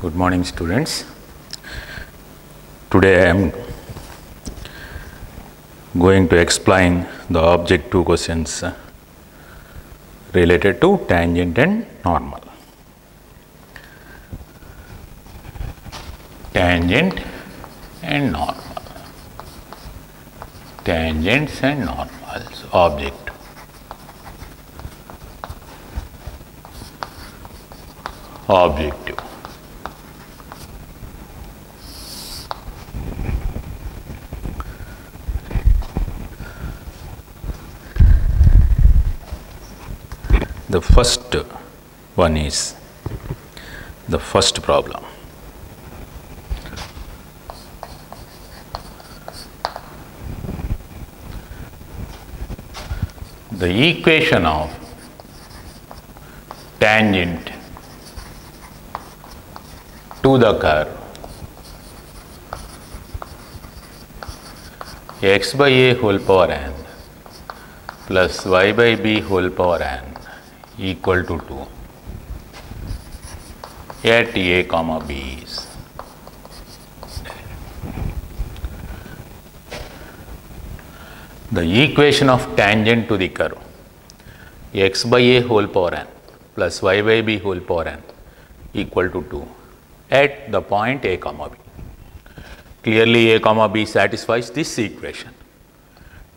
Good morning, students. Today I am going to explain the objective questions related to tangent and normal. Tangent and normal. Tangents and normals. Object. Objective. The first one is the first problem. The equation of tangent to the curve x by a whole power n plus y by b whole power n equal to 2 at a comma b is the equation of tangent to the curve x by a whole power n plus y by b whole power n equal to 2 at the point a comma b. Clearly a comma b satisfies this equation.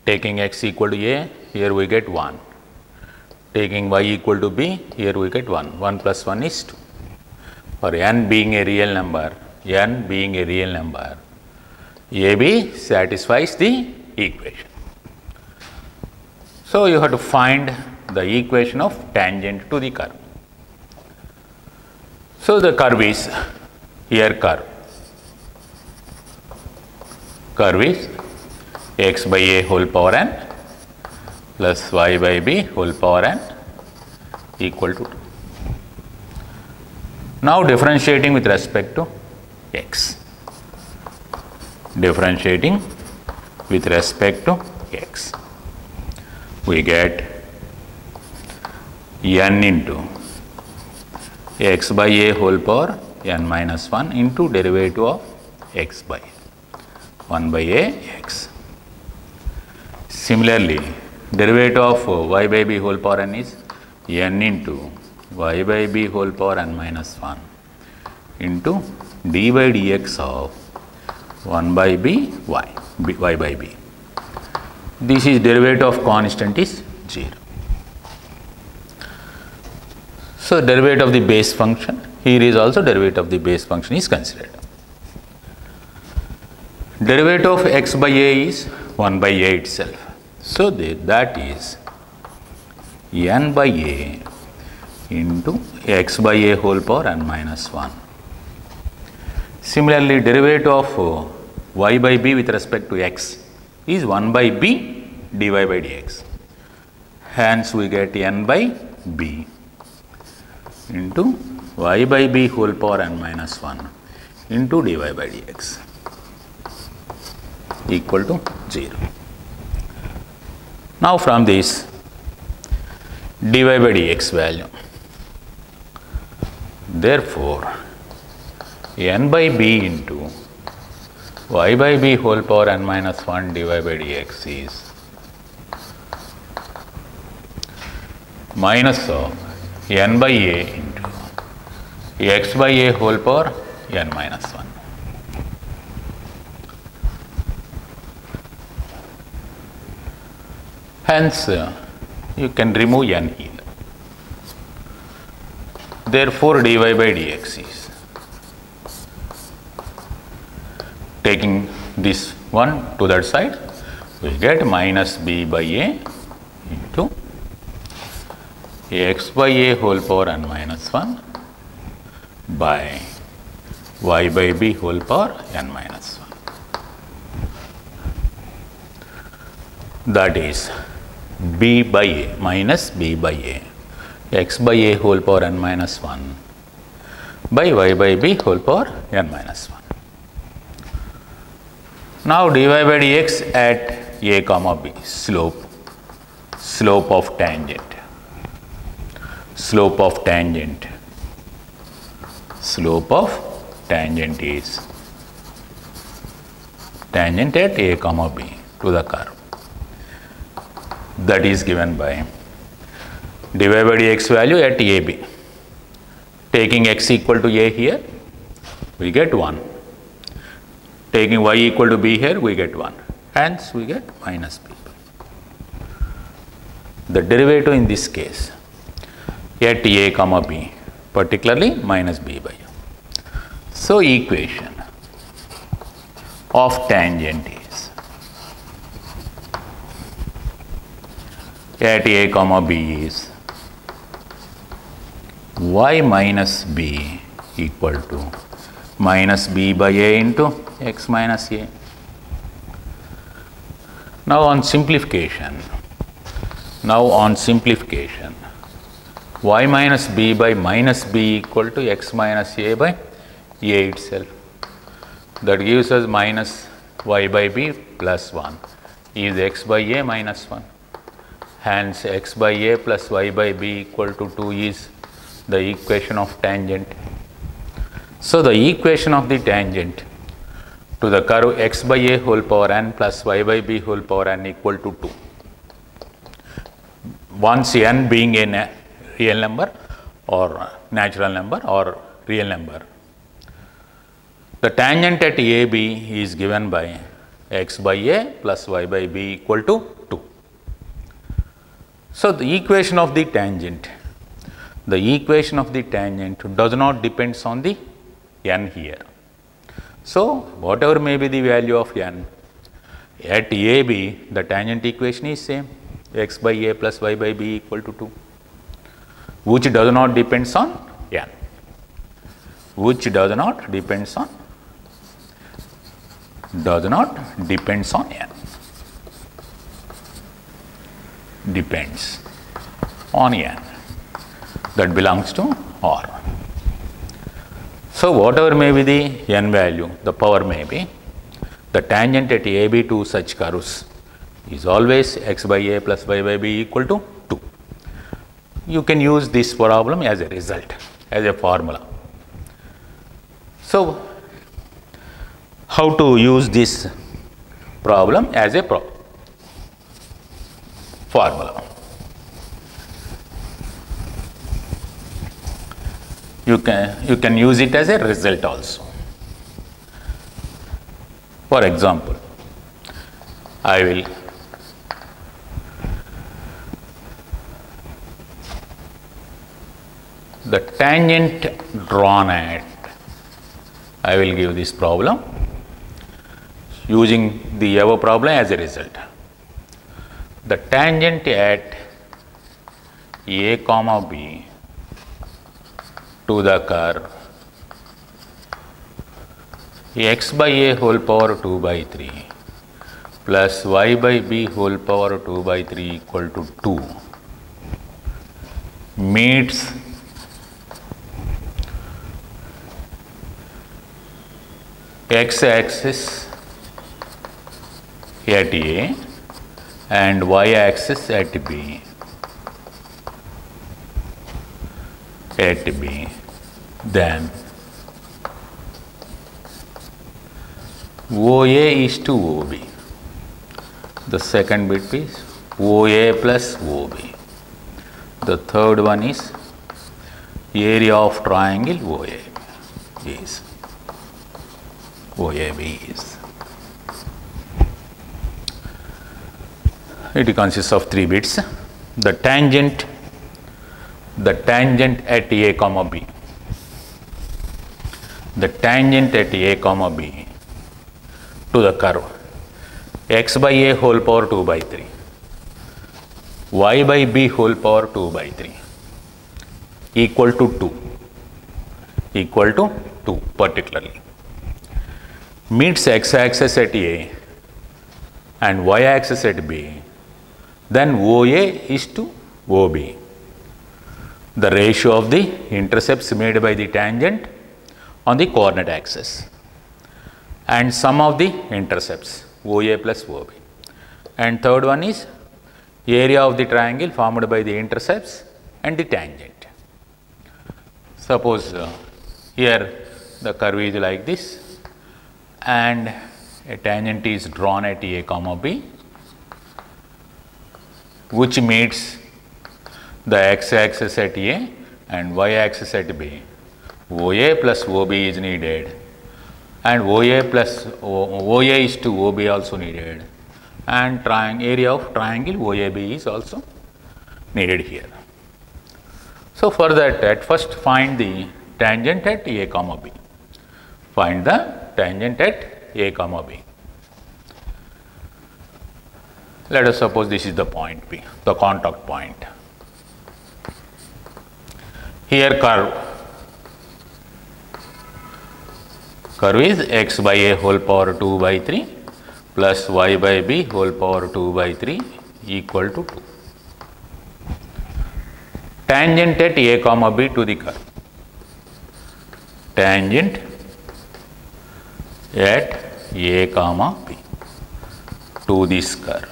Taking x equal to a, here we get 1. Taking y equal to b, here we get 1. 1 plus 1 is 2. For n being a real number, AB satisfies the equation. So you have to find the equation of tangent to the curve. So the curve is here curve is x by a whole power n plus y by b whole power n equal to 2. Now differentiating with respect to x. Differentiating with respect to x. We get n into x by a whole power n minus 1 into derivative of x by 1 by a x. Similarly, derivative of y by b whole power n is n into y by b whole power n minus 1 into d by dx of 1 by b y by b. This is derivative of constant is 0. So derivative of the base function, here is also derivative of the base function is considered. Derivative of x by a is 1 by a itself. So that is n by a into x by a whole power n minus 1. Similarly, derivative of y by b with respect to x is 1 by b dy by dx. Hence we get n by b into y by b whole power n minus 1 into dy by dx equal to 0. Now from this dy by dx value, therefore n by b into y by b whole power n minus 1 dy by dx is minus of n by a into x by a whole power n minus 1. Hence, you can remove n here. Therefore, dy by dx is, taking this one to that side, we get minus b by a into x by a whole power n minus 1 by y by b whole power n minus 1. That is b by a minus b by a x by a whole power n minus 1 by y by b whole power n minus 1. Now dy by dx at a comma b, slope of tangent. slope of tangent is tangent at a comma b to the curve. That is given by divided by the x value at AB. Taking x equal to a here, we get 1. Taking y equal to b here, we get 1. Hence, we get minus b. The derivative in this case at a comma b, particularly minus b by u. So, equation of tangent is at a comma b is y minus b equal to minus b by a into x minus a. Now, on simplification, y minus b by minus b equal to x minus a by a itself. That gives us minus y by b plus 1 is x by a minus 1. Hence, x by a plus y by b equal to 2 is the equation of tangent. So, the equation of the tangent to the curve x by a whole power n plus y by b whole power n equal to 2. Once n being a real number or natural number or real number, the tangent at AB is given by x by a plus y by b equal to 2. So, the equation of the tangent does not depends on the n here. So, whatever may be the value of n, at AB the tangent equation is same, x by a plus y by b equal to 2, which does not depends on n, depends on n, that belongs to R. So, whatever may be the n value, the power may be, the tangent at AB to such curves is always x by a plus y by b equal to 2. You can use this problem as a result, as a formula. So, how to use this problem as a formula? You can use it as a result also. For example, I will the tangent drawn at, I will give this problem using the above problem as a result. The tangent at a comma b to the curve x by a whole power 2 by 3 plus y by b whole power 2 by 3 equal to 2 meets x axis at A and y axis at B. Then OA is to OB. The second bit is OA plus OB. The third one is area of triangle OAB is. It consists of 3 bits. The tangent at A comma B. The tangent at A comma B to the curve x by a whole power 2 by 3, y by b whole power 2 by 3 equal to 2 particularly meets x axis at A and y axis at B, then OA is to OB. The ratio of the intercepts made by the tangent on the coordinate axis and sum of the intercepts OA plus OB. And third one is area of the triangle formed by the intercepts and the tangent. Suppose here the curve is like this and a tangent is drawn at A comma B, which meets the x-axis at A and y-axis at B. OA plus OB is needed and OA plus OA is to OB also needed, and area of triangle OAB is also needed here. So, for that, at first find the tangent at A comma B. Find the tangent at A comma B. Let us suppose this is the point B, the contact point. Here curve is x by a whole power 2 by 3 plus y by b whole power 2 by 3 equal to 2. Tangent at A comma B to the curve. Tangent at A comma B to this curve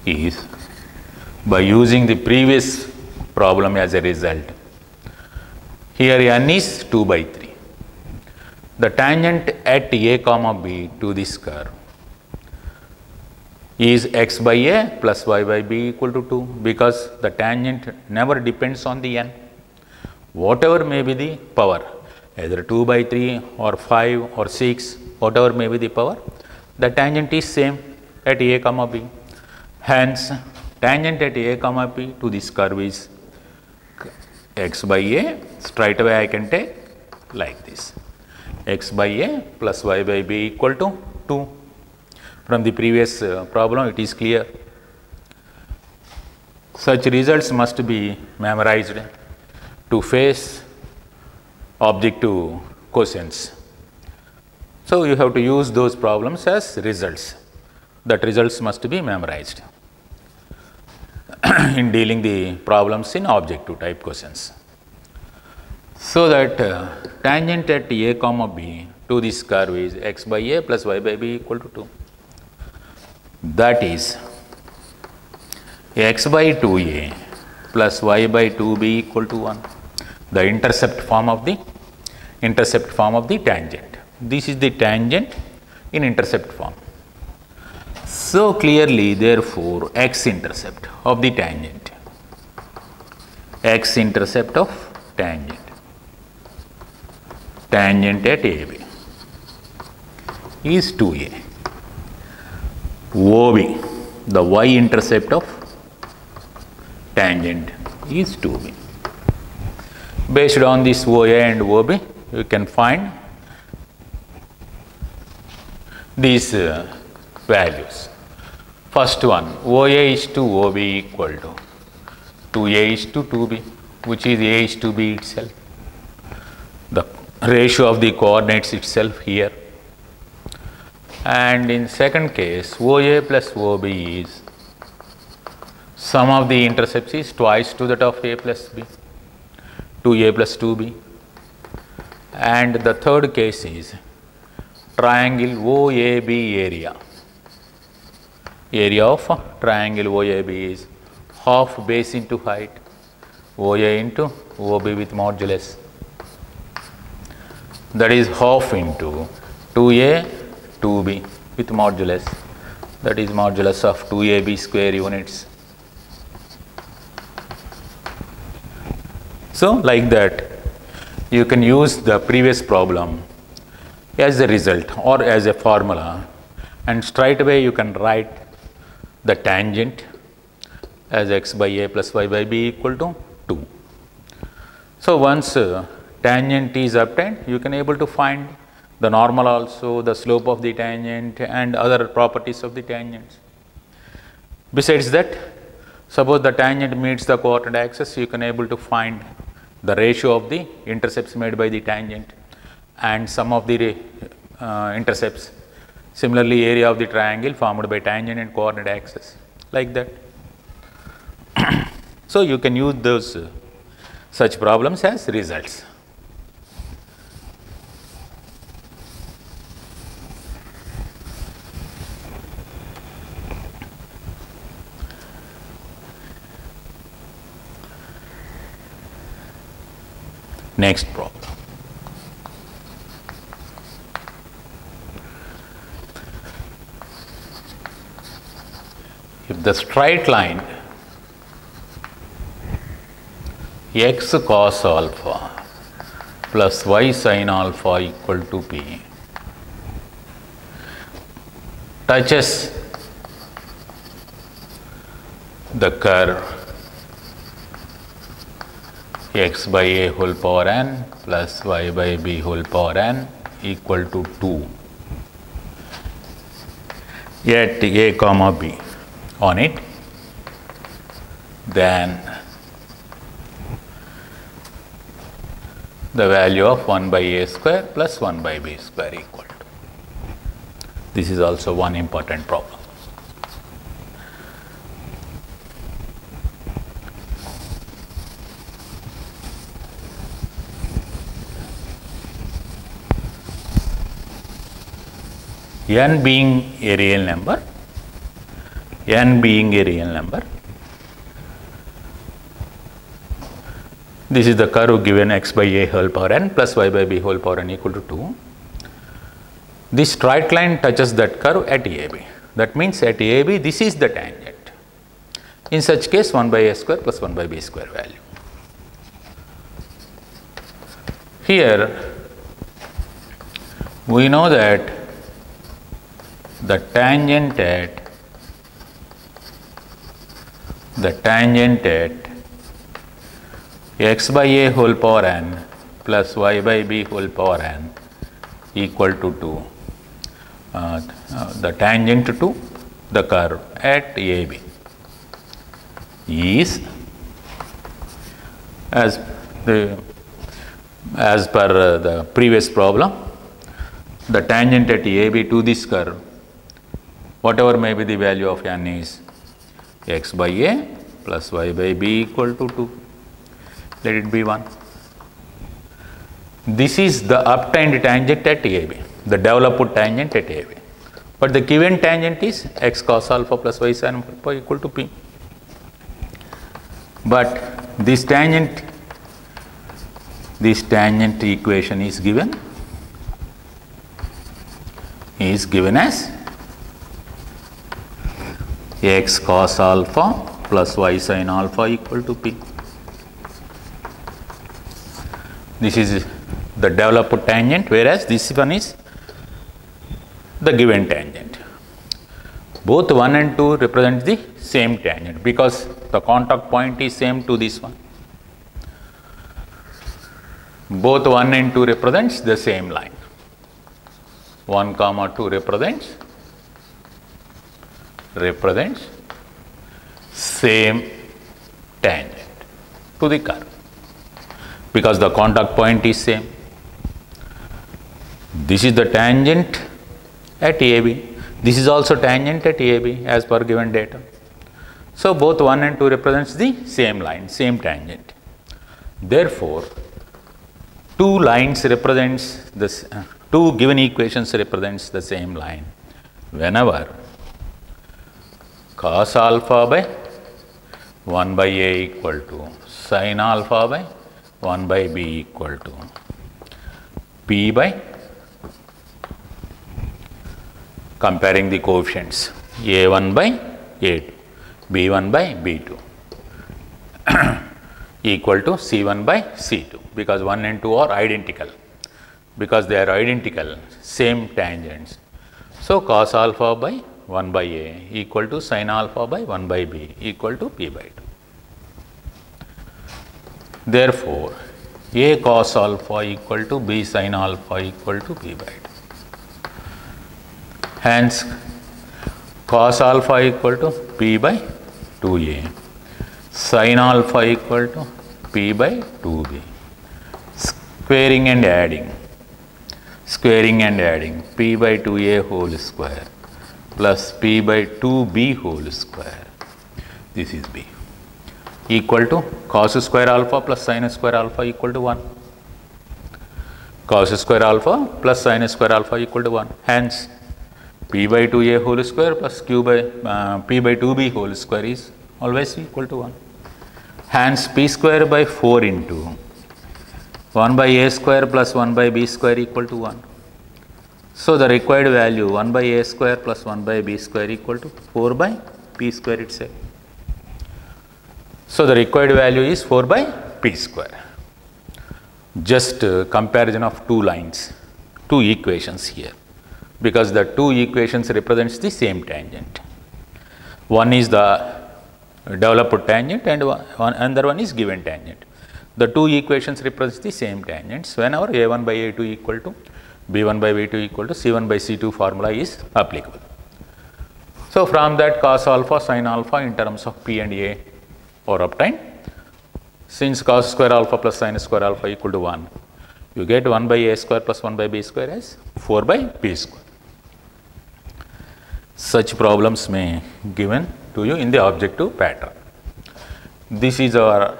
is, by using the previous problem as a result, here n is 2 by 3. The tangent at A comma B to this curve is x by A plus y by B equal to 2, because the tangent never depends on the n. Whatever may be the power, either 2 by 3 or 5 or 6, whatever may be the power, the tangent is same at A comma B. Hence, tangent at A comma B to this curve is x by A. Straight away I can take like this, x by A plus y by B equal to 2. From the previous problem it is clear. Such results must be memorized to face objective questions. So, you have to use those problems as results. That results must be memorized in dealing the problems in objective type questions. So, that tangent at A comma B to this curve is x by A plus y by B equal to 2. That is x by 2A plus y by 2B equal to 1. The intercept form of the tangent. This is the tangent in intercept form. So, clearly, therefore, x-intercept of the tangent, x-intercept of tangent at AB is 2A. OB, the y-intercept of tangent is 2B. Based on this OA and OB, you can find these values. First one, OA is to OB equal to 2A is to 2B, which is A is to B itself. The ratio of the coordinates itself here. And in second case, OA plus OB is sum of the intercepts is twice to that of A plus B, 2A plus 2B. And the third case is triangle OAB area. Area of triangle OAB is half base into height, OA into OB with modulus. That is half into 2A 2B with modulus, that is modulus of 2AB square units. So, like that you can use the previous problem as a result or as a formula, and straight away you can write the tangent as x by A plus y by B equal to 2. So, once tangent is obtained, you can able to find the normal also, the slope of the tangent and other properties of the tangents. Besides that, suppose the tangent meets the coordinate axis, you can able to find the ratio of the intercepts made by the tangent and sum of the intercepts. Similarly, area of the triangle formed by tangent and coordinate axis, like that. So, you can use those such problems as results. Next problem. If the straight line x cos alpha plus y sin alpha equal to p touches the curve x by a whole power n plus y by b whole power n equal to 2 at a comma b on it, then the value of 1 by a square plus 1 by b square equal to. This is also one important problem. N being a real number, this is the curve given x by a whole power n plus y by b whole power n equal to 2. This straight line touches that curve at AB. That means at AB this is the tangent. In such case 1 by a square plus 1 by b square value. Here we know that the tangent at x by a whole power n plus y by b whole power n equal to 2. The tangent to the curve at AB is, as per the previous problem, the tangent at AB to this curve, whatever may be the value of n, is x by a plus y by b equal to 2. Let it be 1. This is the obtained tangent at AB, the developed tangent at AB. But the given tangent is x cos alpha plus y sin alpha equal to p. But this tangent equation is given as x cos alpha plus y sin alpha equal to p. This is the developed tangent, whereas this one is the given tangent. Both 1 and 2 represent the same tangent because the contact point is same to this one. Both 1 and 2 represents the same line. 1 comma 2 represents same tangent to the curve because the contact point is same. This is the tangent at AB. This is also tangent at AB as per given data. So both 1 and 2 represents the same line, same tangent. Therefore, two given equations represents the same line whenever cos alpha by 1 by a equal to sin alpha by 1 by b equal to p by comparing the coefficients a1 by a2, b1 by b2 equal to c1 by c2 because 1 and 2 are identical. Because they are identical, same tangents. So cos alpha by 1 by a equal to sin alpha by 1 by b equal to p by 2. Therefore, a cos alpha equal to b sin alpha equal to p by 2. Hence, cos alpha equal to p by 2a, sin alpha equal to p by 2b. Squaring and adding p by 2a whole square plus p by 2b whole square, this is b, equal to cos square alpha plus sin square alpha equal to 1. Cos square alpha plus sin square alpha equal to 1. Hence, p by 2a whole square plus p by 2b whole square is always equal to 1. Hence, p square by 4 into 1 by a square plus 1 by b square equal to 1. So the required value 1 by a square plus 1 by b square equal to 4 by p square itself. So the required value is 4 by p square. Just comparison of two lines, two equations here, because the two equations represents the same tangent. One is the developed tangent and another one is given tangent. The two equations represent the same tangents whenever a1 by a2 equal to b1 by b2 equal to c1 by c2 formula is applicable. So from that cos alpha sin alpha in terms of p and a are obtained. Since cos square alpha plus sin square alpha equal to 1, you get 1 by a square plus 1 by b square as 4 by p square. Such problems may given to you in the objective pattern. This is our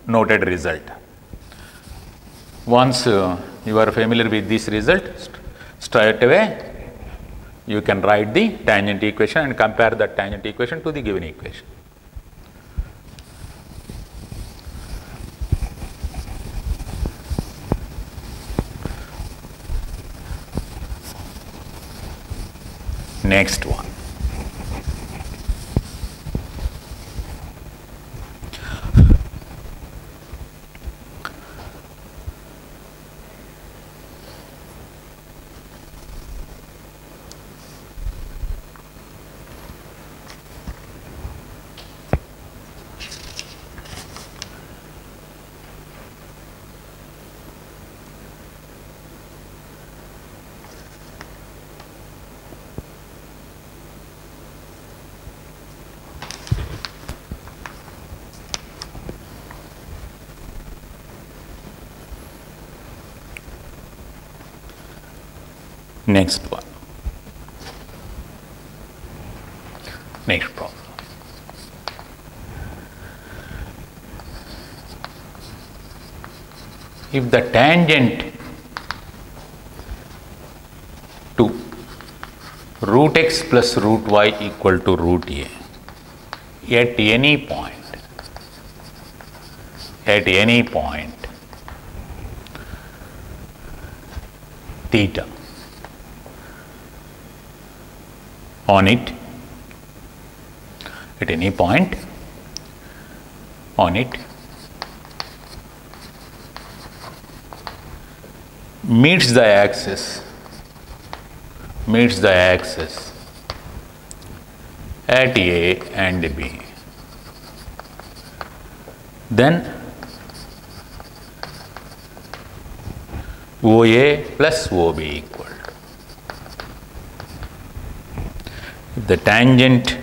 noted result. Once you are familiar with this result, straight away you can write the tangent equation and compare that tangent equation to the given equation. Next one. Next one. Next problem. If the tangent to root x plus root y equal to root a at any point theta on it, at any point on it meets the axis at A and B, then OA plus OB equal to. If the tangent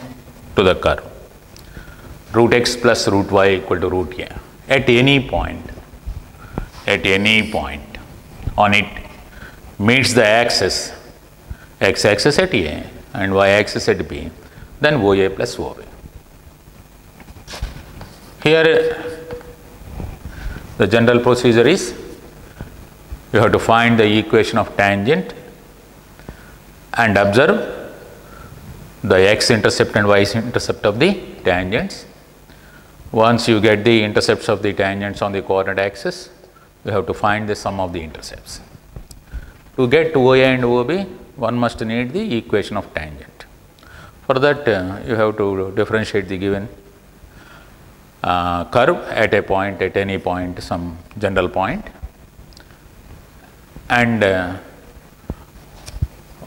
to the curve root x plus root y equal to root a at any point on it meets the axis, x-axis at A and y-axis at B, then OA plus OB. Here the general procedure is you have to find the equation of tangent and observe the x-intercept and y-intercept of the tangents. Once you get the intercepts of the tangents on the coordinate axis, you have to find the sum of the intercepts. To get to OA and OB, one must need the equation of tangent. For that, you have to differentiate the given curve at a point, at any point, some general point, and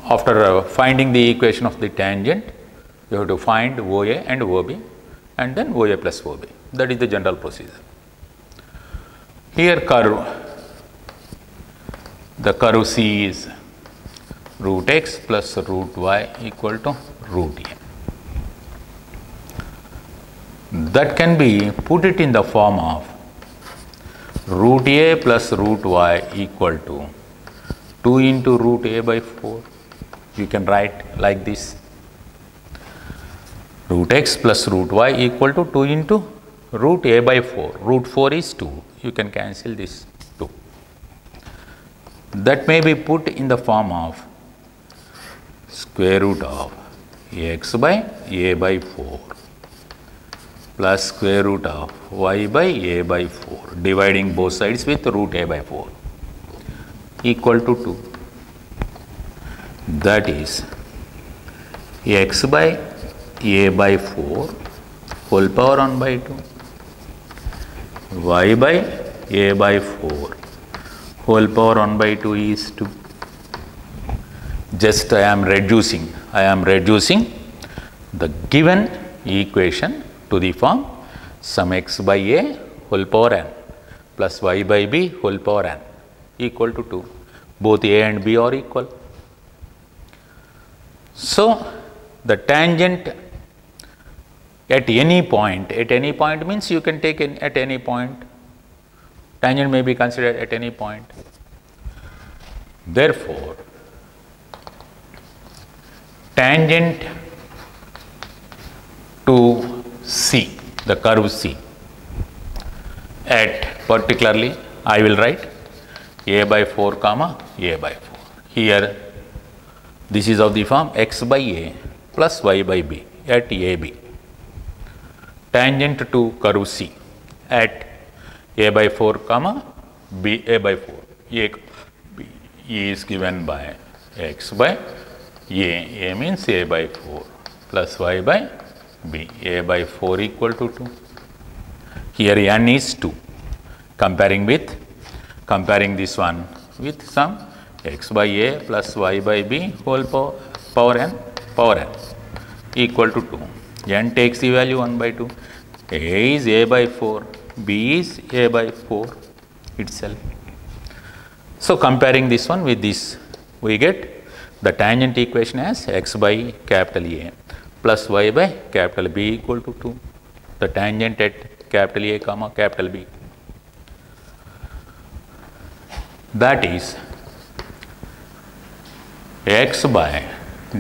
after finding the equation of the tangent, you have to find OA and OB and then OA plus OB. That is the general procedure. Here the curve C is root x plus root y equal to root a. That can be put it in the form of root a plus root y equal to 2 into root a by 4. You can write like this: root x plus root y equal to 2 into root a by 4. Root 4 is 2. You can cancel this 2. That may be put in the form of square root of x by a by 4 plus square root of y by a by 4, dividing both sides with root a by 4, equal to 2. That is x by a by 4 whole power 1 by 2, y by a by 4 whole power 1 by 2 is 2. Just I am reducing the given equation to the form sum x by a whole power n plus y by b whole power n equal to 2. Both a and b are equal. So, the tangent at any point means you can take at any point. Tangent may be considered at any point. Therefore, tangent to C, the curve C, at particularly I will write a by 4 comma a by 4. Here this is of the form x by a plus y by b at AB. Tangent to curve C at a by 4 comma b a by 4, a b is given by x by a means a by 4 plus y by b, a by 4 equal to 2. Here n is 2. Comparing this one with some x by a plus y by b whole power n equal to 2. N takes the value 1 by 2. A is a by 4, b is a by 4 itself. So, comparing this one with this, we get the tangent equation as x by capital A plus y by capital B equal to 2. The tangent at capital A comma capital B. That is x by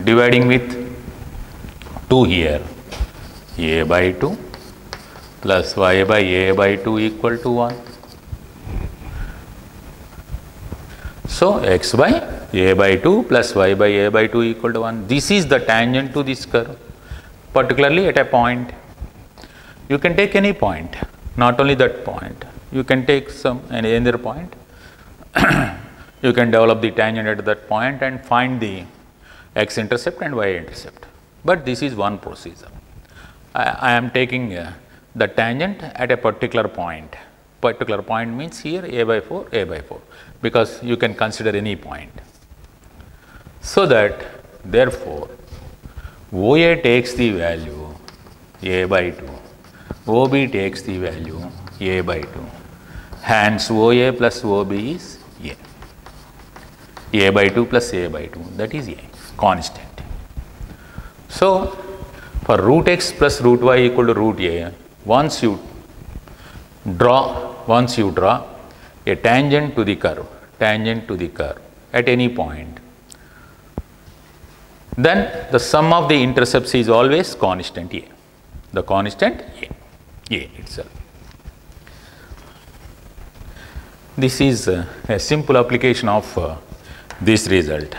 dividing with 2 here, a by 2 plus y by a by 2 equal to 1. So, x by a by 2 plus y by a by 2 equal to 1. This is the tangent to this curve, particularly at a point. You can take any point, not only that point. You can take any other point. You can develop the tangent at that point and find the x-intercept and y-intercept. But this is one procedure. I am taking the tangent at a particular point. Particular point means here a by 4, because you can consider any point. So that therefore, OA takes the value a by 2, OB takes the value a by 2. Hence, OA plus OB is a by 2 plus a by 2, that is a constant. So, for root x plus root y equal to root a, once you draw a tangent to the curve at any point, then the sum of the intercepts is always constant a, the constant a itself. This is a simple application of this result,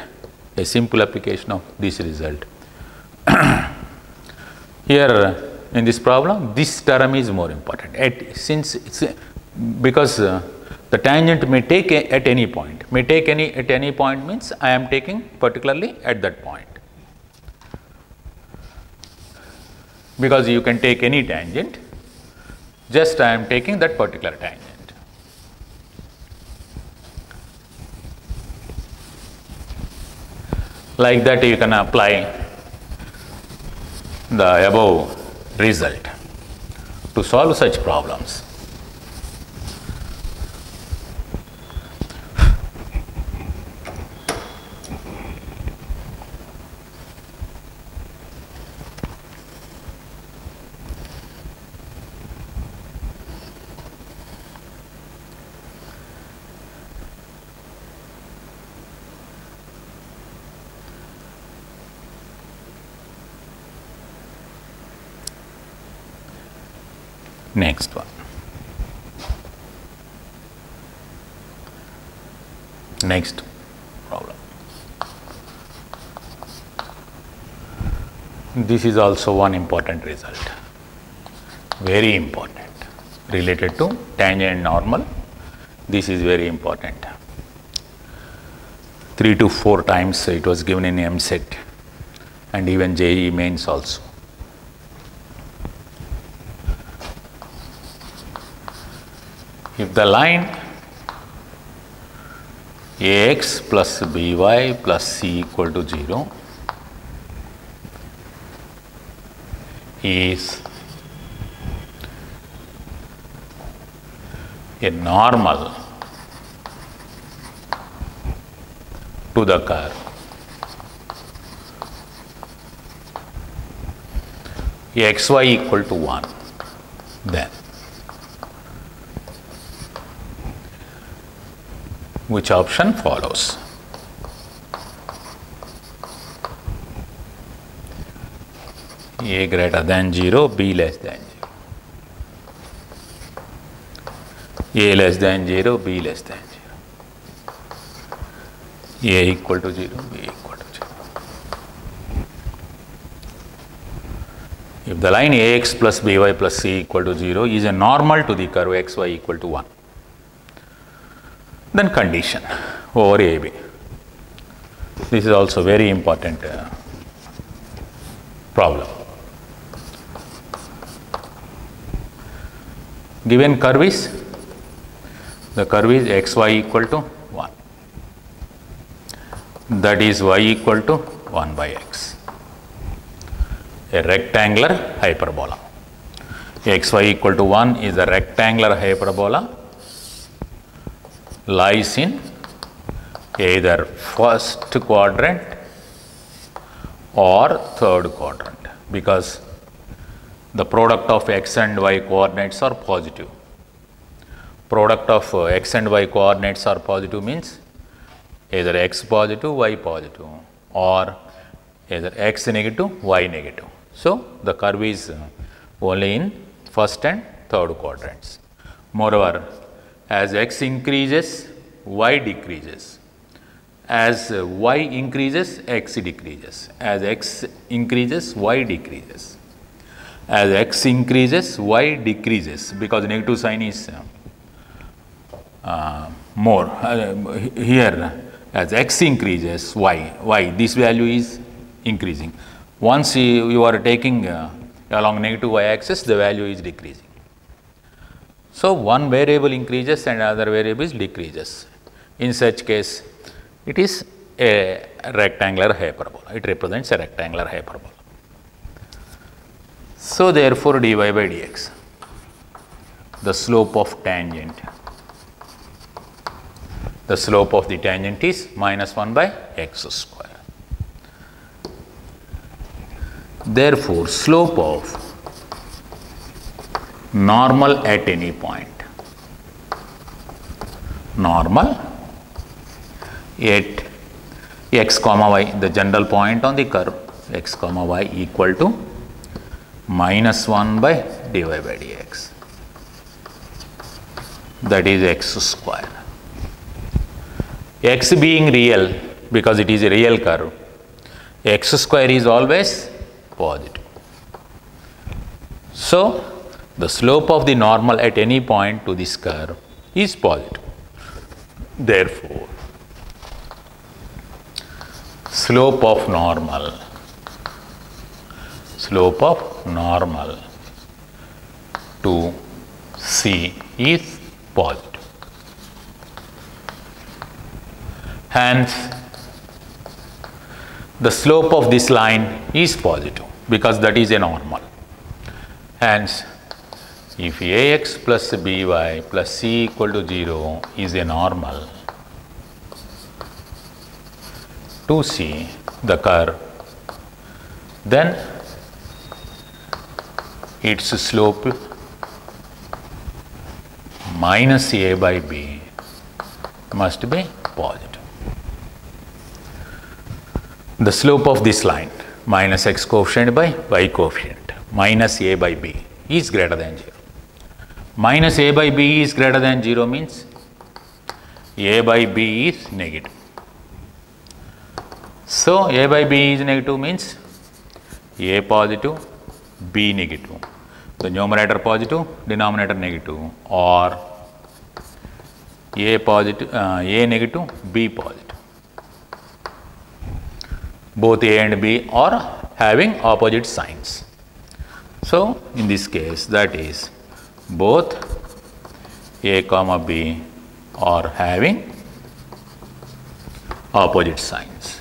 Here in this problem, this term is more important, because the tangent may take at any point, at any point means I am taking particularly at that point, because you can take any tangent, just I am taking that particular tangent. Like that you can apply the above result to solve such problems. Next one. Next problem. This is also one important result. very important, related to tangent normal. This is very important. 3 to 4 times it was given in MSET and even JEE mains also. If the line AX plus BY plus C equal to 0 is a normal to the curve, xy equal to 1, then which option follows? A greater than 0, B less than 0. A less than 0, B less than 0. A equal to 0, B equal to 0. If the line AX plus BY plus C equal to 0 is a normal to the curve XY equal to 1, then condition over AB. This is also very important problem. Given curve is, the curve is xy equal to 1, that is y equal to 1 by x, a rectangular hyperbola. Xy equal to 1 is a rectangular hyperbola, lies in either first quadrant or third quadrant, because the product of x and y coordinates are positive. Product of x and y coordinates are positive means either x positive, y positive, or either x negative, y negative. So, the curve is only in first and third quadrants. Moreover, as x increases, y decreases. As y increases, x decreases. As x increases, y decreases. As x increases, y decreases, because negative sign is more. Here, as x increases, y, this value is increasing. Once you are taking along negative y axis, the value is decreasing. So, one variable increases and other variable decreases. In such case, it is a rectangular hyperbola. It represents a rectangular hyperbola. So, therefore, dy by dx, the slope of tangent, the slope of the tangent is minus 1 by x square. Therefore, slope of normal at any point, normal at x comma y, the general point on the curve, x comma y equal to minus 1 by dy by dx, that is x square. X being real, because it is a real curve, x square is always positive. So, the slope of the normal at any point to this curve is positive. Therefore, slope of normal to C is positive. Hence, the slope of this line is positive, because that is a normal. Hence, if Ax plus By plus C equal to 0 is a normal to C, the curve, then its slope minus A by B must be positive. The slope of this line, minus x coefficient by y coefficient, minus A by B is greater than 0. Minus A by B is greater than 0 means A by B is negative. So, A by B is negative means A positive, B negative. the numerator positive, denominator negative, or A positive, A negative, B positive. Both A and B are having opposite signs. So, in this case, that is both A comma B are having opposite signs.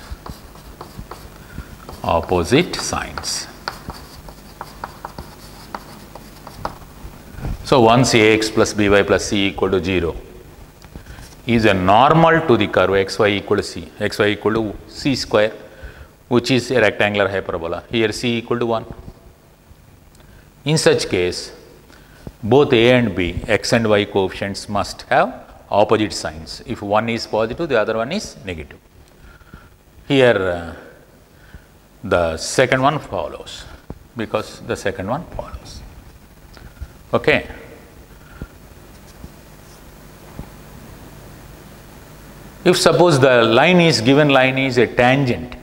Opposite signs. So, once Ax plus By plus C equal to 0 is a normal to the curve xy equal to C, xy equal to C square, which is a rectangular hyperbola. Here C equal to 1. In such case, both A and B, x and y coefficients must have opposite signs. If one is positive, the other one is negative. Here the second one follows, because the second one follows. Okay. If suppose the line is given line is a tangent,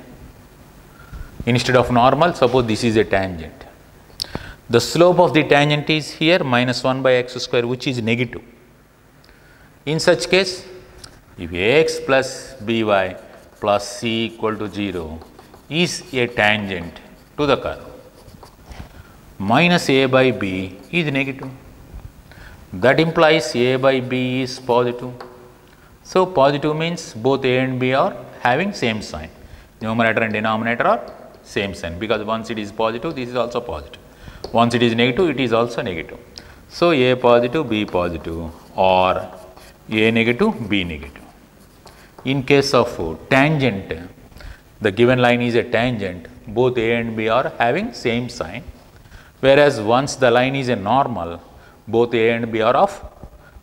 instead of normal, suppose this is a tangent. The slope of the tangent is here minus 1 by x square, which is negative. In such case, if Ax plus By plus C equal to 0 is a tangent to the curve, minus A by B is negative. That implies A by B is positive. So, positive means both A and B are having same sign. Numerator and denominator are same sign, because once it is positive, this is also positive. Once it is negative, it is also negative. So, A positive, B positive, or A negative, B negative. In case of tangent, the given line is a tangent, both A and B are having same sign, whereas once the line is a normal, both A and B are of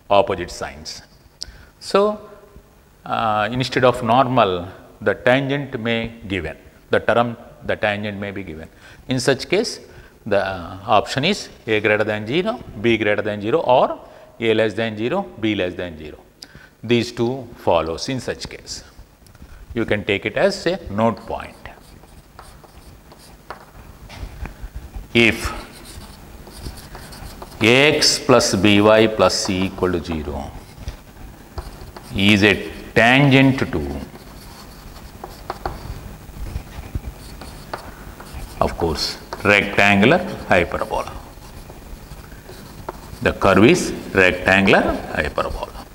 opposite signs. So, instead of normal, the tangent may given, the term the tangent may be given. In such case, the option is A greater than 0, B greater than 0, or A less than 0, B less than 0. These two follows in such case. You can take it as a note point. If Ax plus By plus C equal to 0 is a tangent to, of course, rectangular hyperbola. The curve is rectangular hyperbola,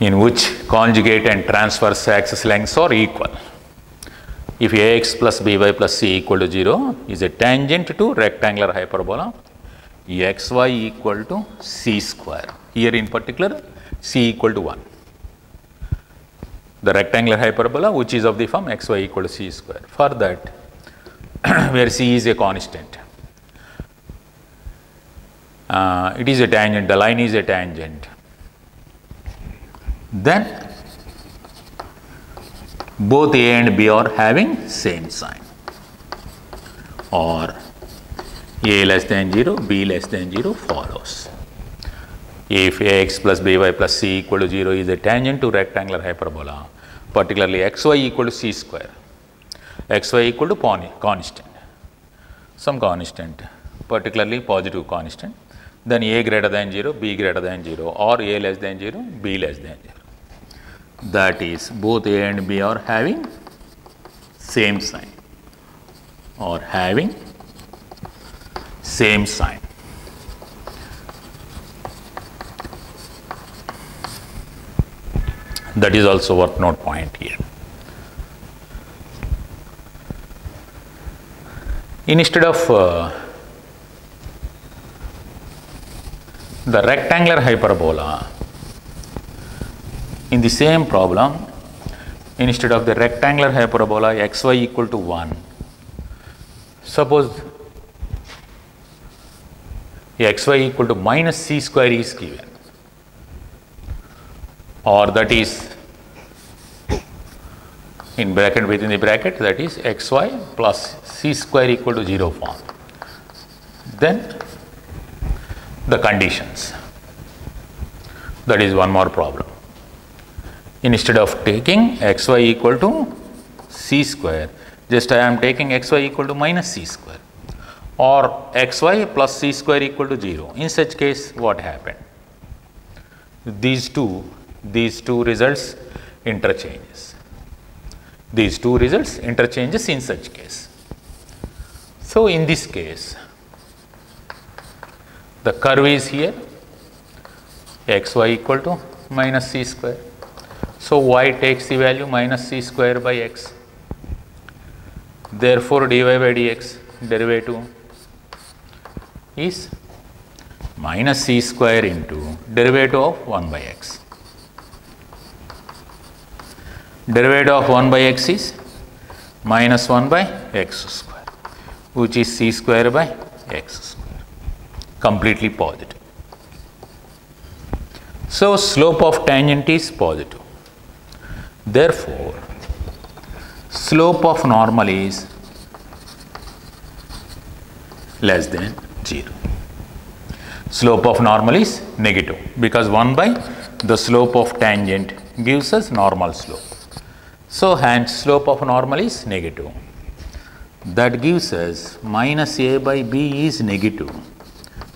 in which conjugate and transverse axis lengths are equal. If Ax plus By plus C equal to 0 is a tangent to rectangular hyperbola, xy equal to C square. Here in particular, C equal to 1. The rectangular hyperbola, which is of the form xy equal to C square. For that, where C is a constant, it is a tangent, the line is a tangent, then both A and B are having same sign, or A less than 0, B less than 0 follows. If Ax plus By plus C equal to 0 is a tangent to rectangular hyperbola, particularly xy equal to C square, xy equal to constant, some constant, particularly positive constant, then A greater than 0, B greater than 0, or A less than 0, B less than 0. That is, both A and B are having same sign, or having same sign. That is also worth note point here. Instead of the rectangular hyperbola, in the same problem, instead of the rectangular hyperbola xy equal to 1, suppose xy equal to minus C square is given, or that is in bracket, within the bracket, that is xy plus C square equal to 0 form. Then the conditions, that is one more problem. Instead of taking xy equal to C square, just I am taking xy equal to minus C square, or xy plus c square equal to 0. In such case, what happened? These two results interchanges. These two results interchanges in such case. So in this case, the curve is here, xy equal to minus c square. So y takes the value minus c square by x. Therefore, dy by dx derivative is minus c square into derivative of 1 by x. Derivative of 1 by x is minus 1 by x square, which is c square by x square, completely positive. So slope of tangent is positive. Therefore, slope of normal is less than 0. Slope of normal is negative because 1 by the slope of tangent gives us normal slope. So hence slope of normal is negative. That gives us minus a by b is negative,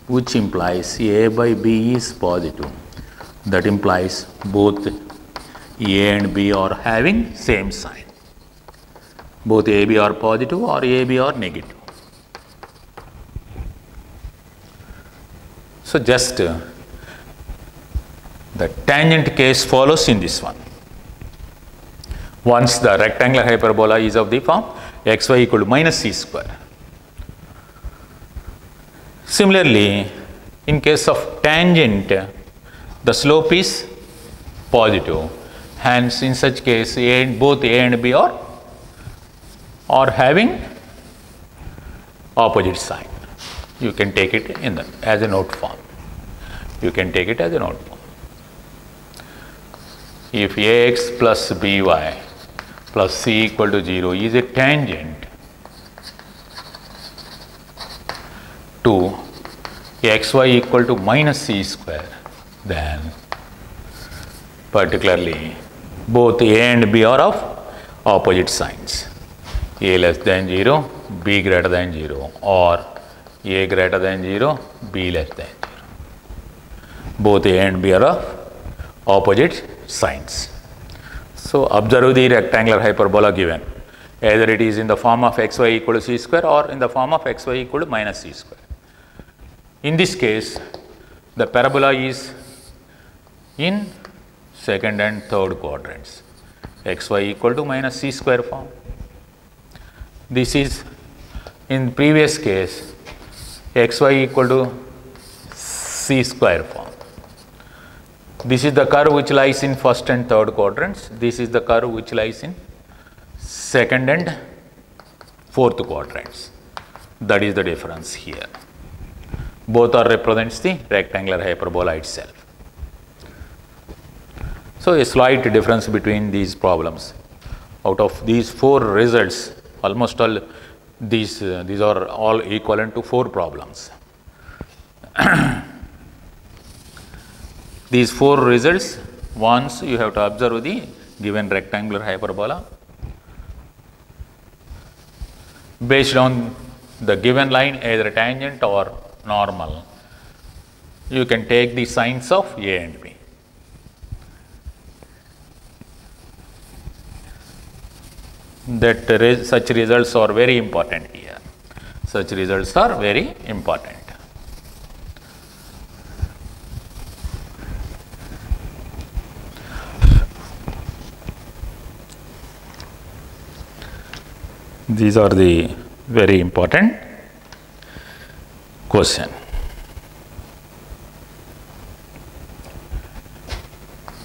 which implies a by b is positive. That implies both a and b are having same sign. Both AB are positive or AB are negative. So just the tangent case follows in this one. Once the rectangular hyperbola is of the form xy equal to minus c square. Similarly, in case of tangent, the slope is positive. Hence, in such case, both a and b are having opposite sign. You can take it as a note form. You can take it as a note form. If ax plus by plus c equal to 0 is a tangent to xy equal to minus c square, then particularly both a and b are of opposite signs. A less than 0, b greater than 0, or a greater than 0, b less than 0. Both a and b are of opposite signs. So observe the rectangular hyperbola given. Either it is in the form of xy equal to c square or in the form of xy equal to minus c square. In this case, the parabola is in second and third quadrants. Xy equal to minus c square form. This is in previous case xy equal to c square form. This is the curve which lies in first and third quadrants. This is the curve which lies in second and fourth quadrants. That is the difference here. Both are represents the rectangular hyperbola itself. So a slight difference between these problems. Out of these 4 results, almost all these are all equivalent to 4 problems. These 4 results, once you have to observe the given rectangular hyperbola. Based on the given line, either tangent or normal, you can take the signs of A and B. Such results are very important here. Such results are very important. These are the very important question.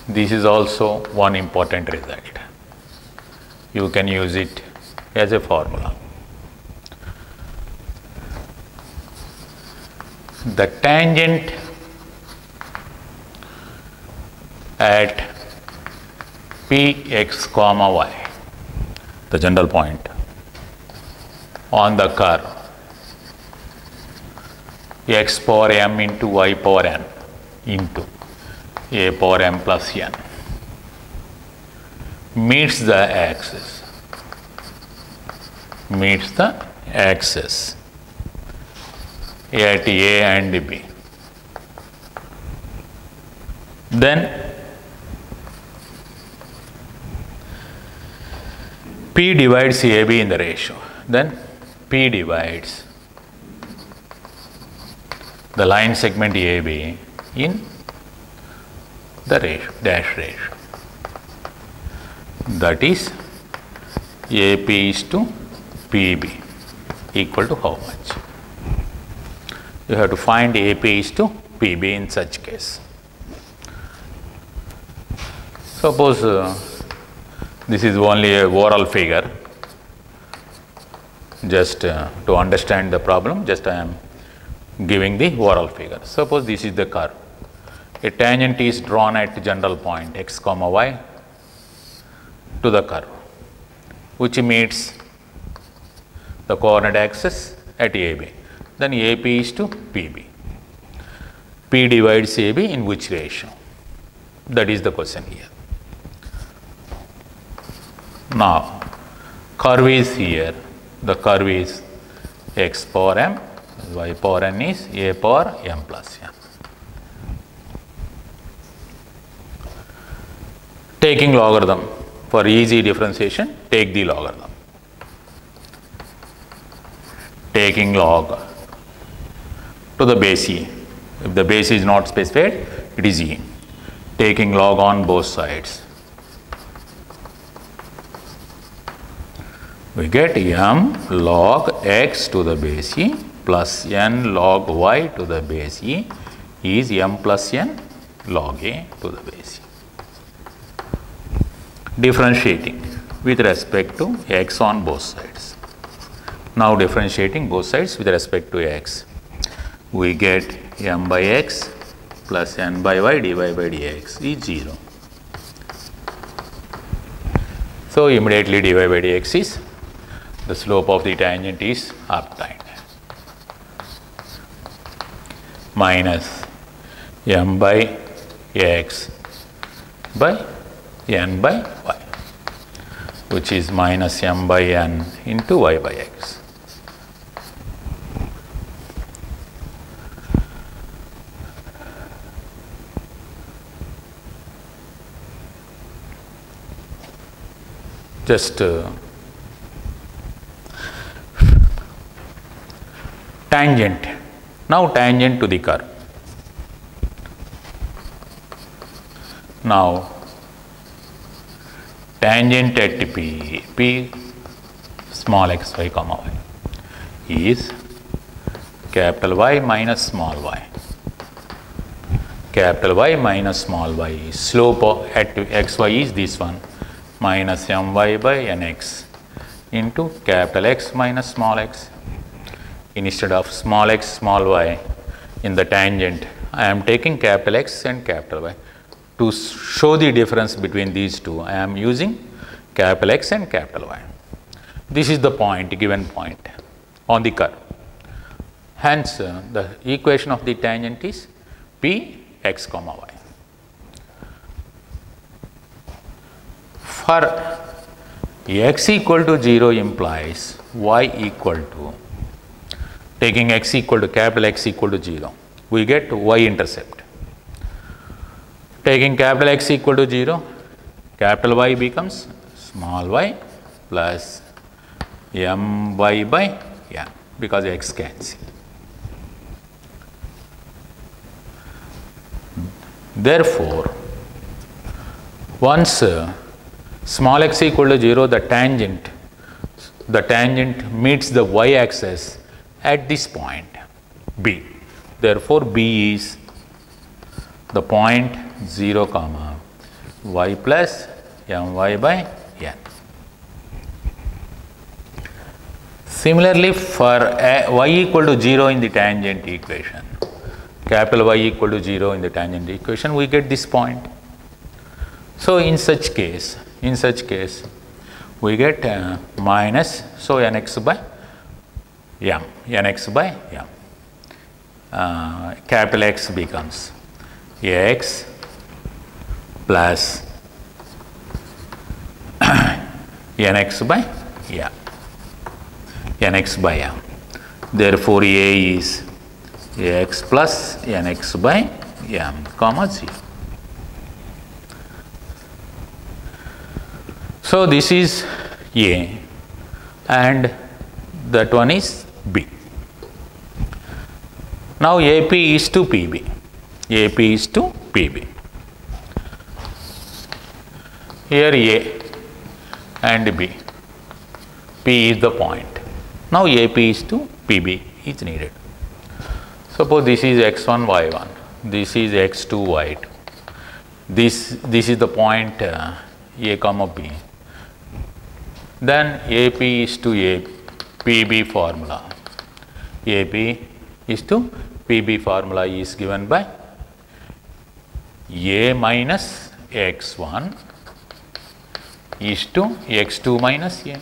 This is also one important result. You can use it as a formula. The tangent at px comma y, the general point on the curve x power m into y power n into a power m plus n meets the axis at A and B. Then P divides AB in the ratio. Then P divides the line segment AB in the ratio, dash ratio. That is AP is to PB equal to how much? You have to find AP is to PB in such case. Suppose this is only a oral figure. Just to understand the problem, just I am giving the oral figure. Suppose this is the curve. A tangent is drawn at general point x comma y to the curve, which meets the coordinate axis at AB. Then AP is to PB. P divides AB in which ratio? That is the question here. Now, curve is here. The curve is x power m, y power n is a power m plus n. Taking logarithm, for easy differentiation, take the logarithm. Taking log to the base e. If the base is not specified, it is e. Taking log on both sides. We get m log x to the base e plus n log y to the base e is m plus n log a to the base e. Differentiating with respect to x on both sides. Now differentiating both sides with respect to x. We get m by x plus n by y dy by dx is 0. So immediately dy by dx is the slope of the tangent is obtained. Minus m by x by n by y, which is minus m by n into y by x. Just tangent. Now tangent to the curve. Now tangent at P small x y comma y is capital Y minus small y. Capital Y minus small y. Slope at xy is this one, minus my by nx into capital X minus small x. Instead of small x small y in the tangent, I am taking capital X and capital Y. To show the difference between these two, I am using capital X and capital Y. This is the point, given point on the curve. Hence, the equation of the tangent is P x comma y. For x equal to 0 implies y equal to, taking x equal to capital X equal to 0, we get y intercept. Taking capital X equal to 0, capital Y becomes small y plus my by n, because x cancels. Therefore, once small x equal to 0, the tangent meets the y axis at this point B. Therefore, B is the point 0 comma y plus my by n. Similarly, for y equal to 0 in the tangent equation, capital Y equal to 0 in the tangent equation, we get this point. So in such case, we get minus, so nx by m, nx by m. Capital X becomes x plus nx by m, nx by m. Therefore, A is x plus nx by m comma 0. So this is A and that one is B. Now AP is to PB. AP is to PB. Here A and B. P is the point. Now AP is to PB is needed. Suppose this is x1, y1. This is x2, y2. This is the point A comma B. Then AP is to A, PB formula. AP is to PB formula is given by A minus x1 is to x2 minus A.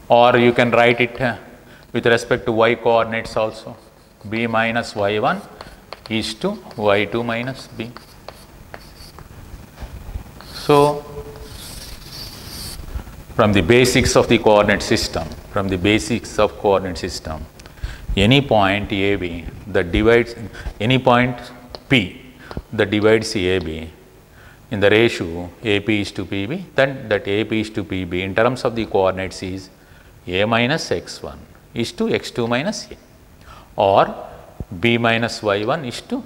Or you can write it with respect to y coordinates also. B minus y1 is to y2 minus B. So, from the basics of the coordinate system, any point AB that divides, any point P that divides AB in the ratio AP is to PB, then that AP is to PB in terms of the coordinates is A minus x1 is to x2 minus A, or B minus y1 is to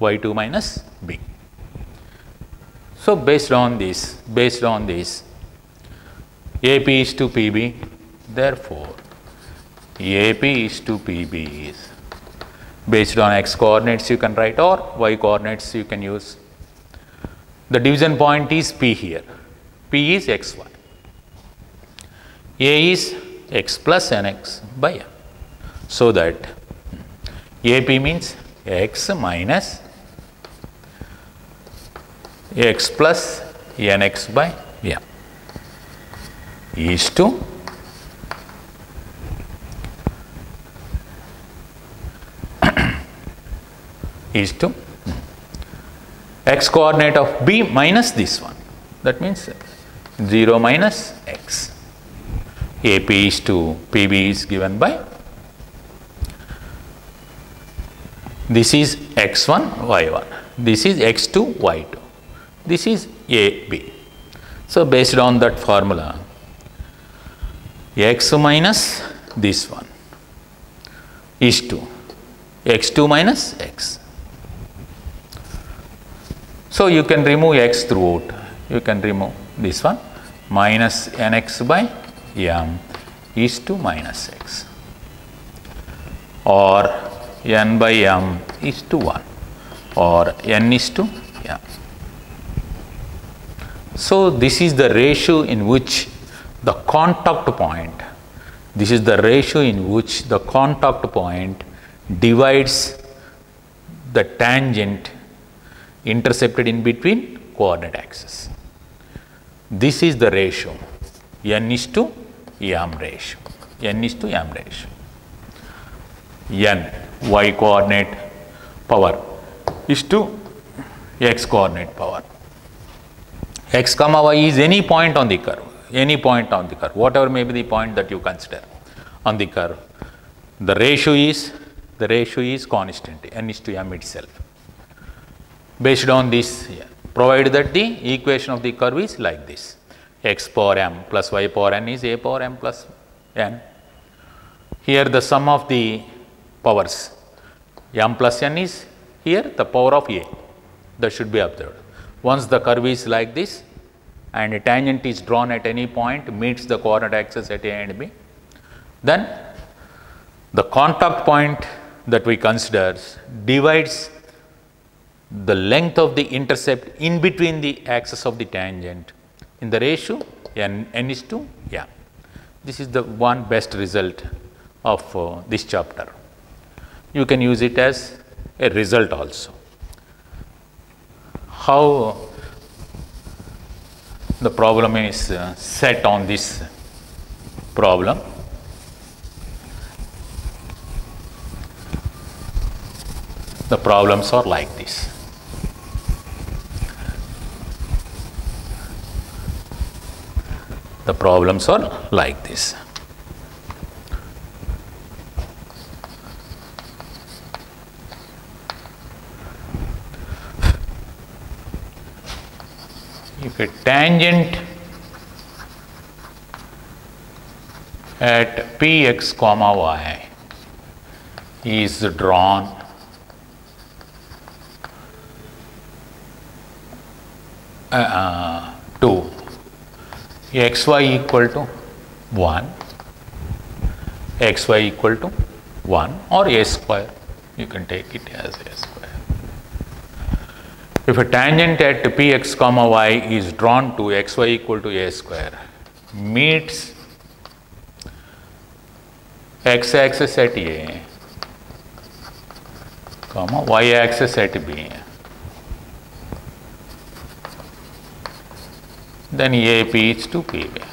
y2 minus B. So based on this, AP is to PB, therefore AP is to PB is based on x coordinates you can write, or y coordinates you can use. The division point is P here. P is xy. A is x plus nx by m. So that AP means x minus x plus nx by m is to x coordinate of B minus this one. That means 0 minus x. AP is to PB is given by, this is x1, y1. This is x2, y2. This is AB. So based on that formula, x minus this one is to x2 minus x. So you can remove x throughout. You can remove this one, minus nx by m is to minus x, or n by m is to 1, or n is to m. So this is the ratio in which the contact point, divides the tangent intercepted in between coordinate axes. This is the ratio, n is to m ratio, n y coordinate power is to x coordinate power. X comma y is any point on the curve, whatever may be the point that you consider on the curve. The ratio is constant, n is to m itself. Based on this, provided that the equation of the curve is like this: x power m plus y power n is a power m plus n. Here the sum of the powers, m plus n, is here the power of a. That should be observed. Once the curve is like this and a tangent is drawn at any point, meets the coordinate axis at a and b, then the contact point that we consider divides the length of the intercept in between the axis of the tangent in the ratio n is to m. This is the one best result of this chapter. You can use it as a result also. How the problem is set on this problem. The problems are like this. The problems are like this. if a tangent at px comma y is drawn to xy equal to 1, xy equal to 1 or a square, you can take it as a square. If a tangent at px comma y is drawn to xy equal to a square, meets x-axis at a, comma y-axis at b, then AP is to PB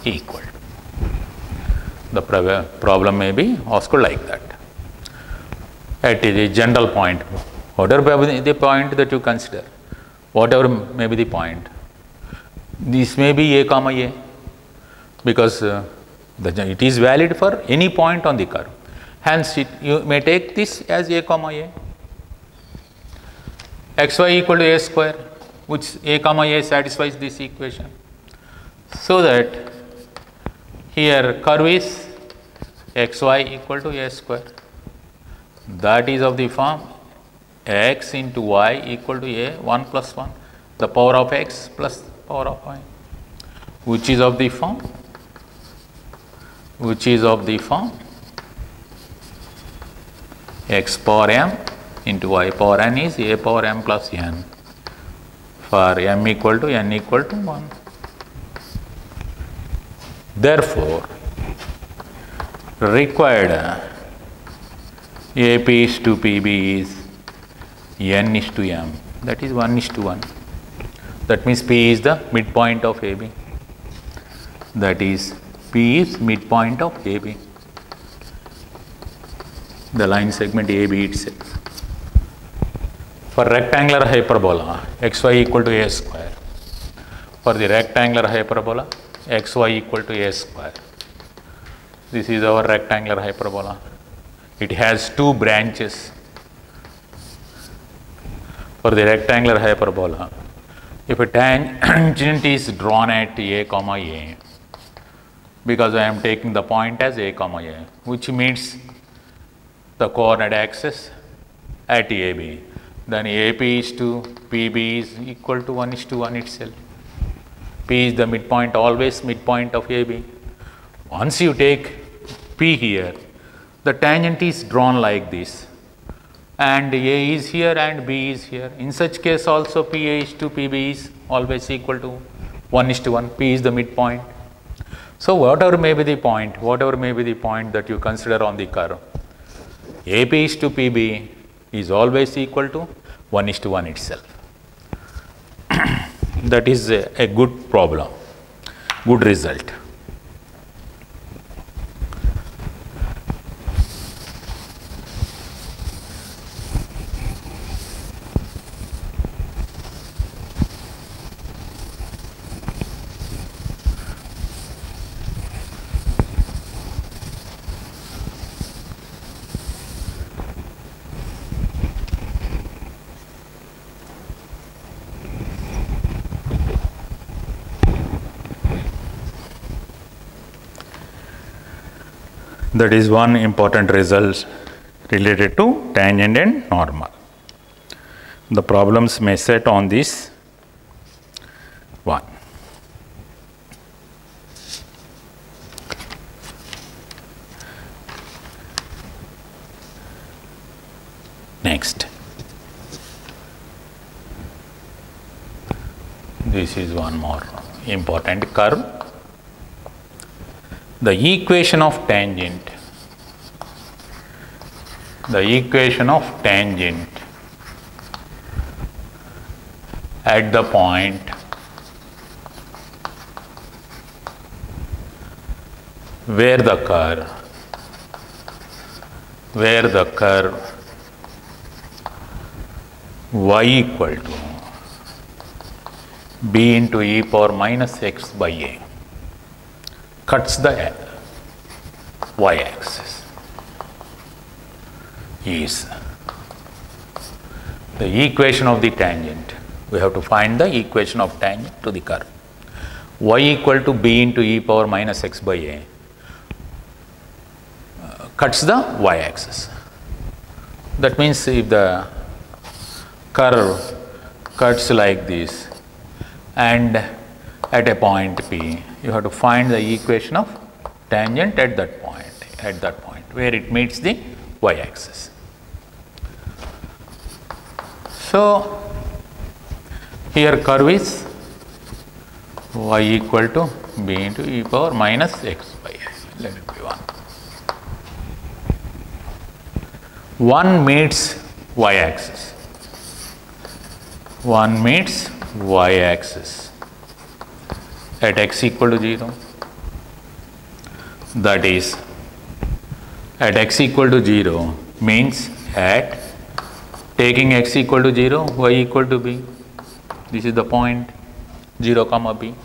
equal. The problem may be asked like that. At the general point, whatever may be the point that you consider, whatever may be the point, this may be a comma a, because it is valid for any point on the curve. Hence, you may take this as a comma a. xy equal to a square, which a comma a satisfies this equation. So that here curve is xy equal to a square. That is of the form x into y equal to a 1 plus 1, the power of x plus power of y, which is of the form x power m into y power n is a power m plus n for m equal to n equal to 1. Therefore, required AP is to PB is n is to m, that is 1 is to 1. That means P is the midpoint of AB. That is P is midpoint of AB, the line segment AB itself. For rectangular hyperbola, xy equal to a square. For the rectangular hyperbola, xy equal to a square. This is our rectangular hyperbola. It has two branches. For the rectangular hyperbola, if a tangent is drawn at a comma a, because I am taking the point as a comma a, which means the coordinate axis at AB, then AP is to PB is equal to 1 is to 1 itself. P is the midpoint, always midpoint of AB. Once you take P here, the tangent is drawn like this, and A is here and B is here. In such case also PA is to PB is always equal to 1 is to 1. P is the midpoint. So whatever may be the point that you consider on the curve, AP is to PB is always equal to 1 is to 1 itself. That is a good problem, good result. That is one important result related to tangent and normal. The problems may set on this one. Next, this is one more important curve. The equation of tangent at the point where the curve y equal to b into e power minus x by a cuts the y-axis is the equation of the tangent We have to find the equation of tangent to the curve. Y equal to b into e power minus x by a cuts the y axis. That means if the curve cuts like this and at a point P, you have to find the equation of tangent at that point where it meets the y axis. So here curve is y equal to b into e power minus x by a. Let it be 1. 1 meets y axis. 1 meets y axis at x equal to 0. That is, at x equal to 0 means at taking x equal to 0, y equal to b. This is the point 0 comma b.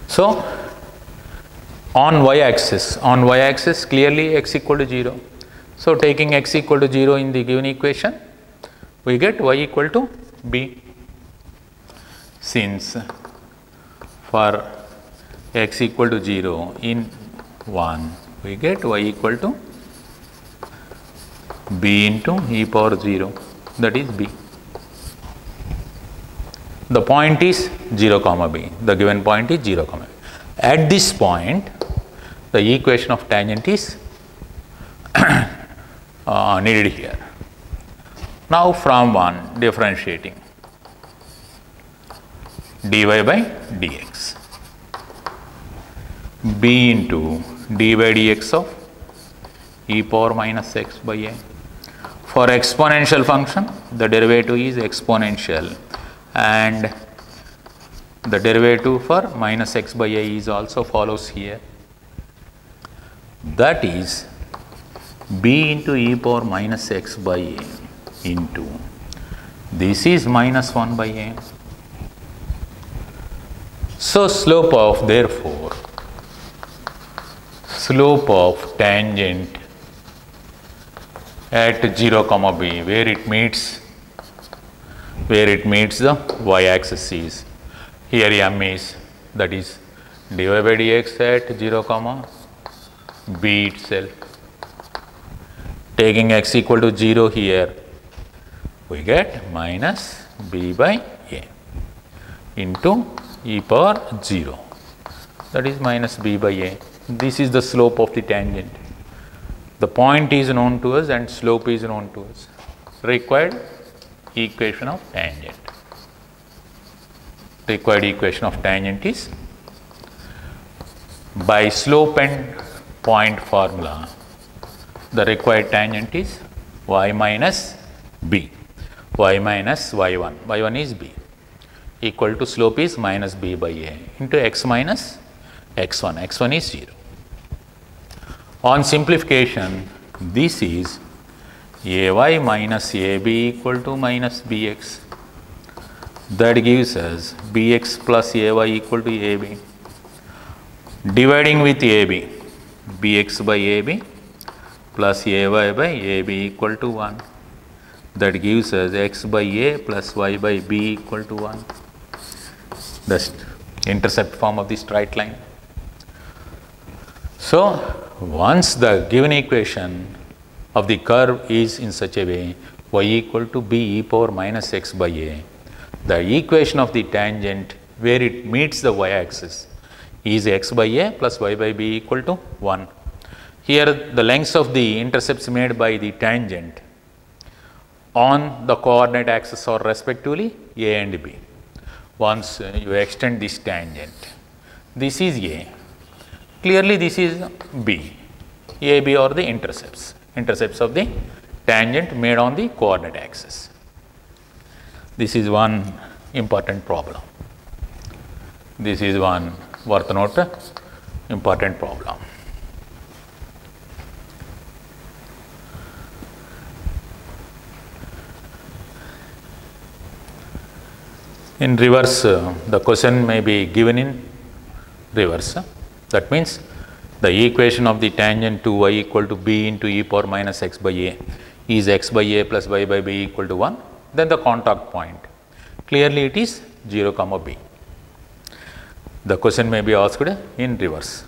So on y axis clearly x equal to 0. So taking x equal to 0 in the given equation, we get y equal to b. Since for x equal to 0 in 1, we get y equal to b into e power 0, that is b. The point is 0 comma b, the given point is 0 comma b. At this point, the equation of tangent is needed here. Now from 1 differentiating dy by dx, b into d by dx of e power minus x by a. For exponential function, the derivative is exponential, and the derivative for minus x by a is also follows here. That is b into e power minus x by a into this is minus 1 by a. So slope of, therefore, slope of tangent at 0 comma b where it meets the y axis is, here m is, that is dy by dx at 0 comma b itself. Taking x equal to 0 here, we get minus b by a into e power 0, that is minus b by a. This is the slope of the tangent. The point is known to us and slope is known to us. Required equation of tangent. Required equation of tangent is, by slope and point formula, the required tangent is y minus b, y minus y1, y1 is b, equal to slope is minus b by a into x minus x1, x1 is 0. On simplification, this is ay minus ab equal to minus bx. That gives us bx plus ay equal to ab. Dividing with ab, bx by ab plus ay by ab equal to 1. That gives us x by a plus y by b equal to 1. The intercept form of the straight line. So once the given equation of the curve is in such a way, y equal to b e power minus x by a, the equation of the tangent where it meets the y axis is x by a plus y by b equal to 1. Here the lengths of the intercepts made by the tangent on the coordinate axis are respectively a and b. Once you extend this tangent, this is a, clearly this is b, a, b are the intercepts of the tangent made on the coordinate axis. This is one important problem. This is one worth note important problem. In reverse, the question may be given in reverse. That means the equation of the tangent to y equal to b into e power minus x by a is x by a plus y by b equal to 1, then the contact point clearly it is 0 comma b. The question may be asked in reverse.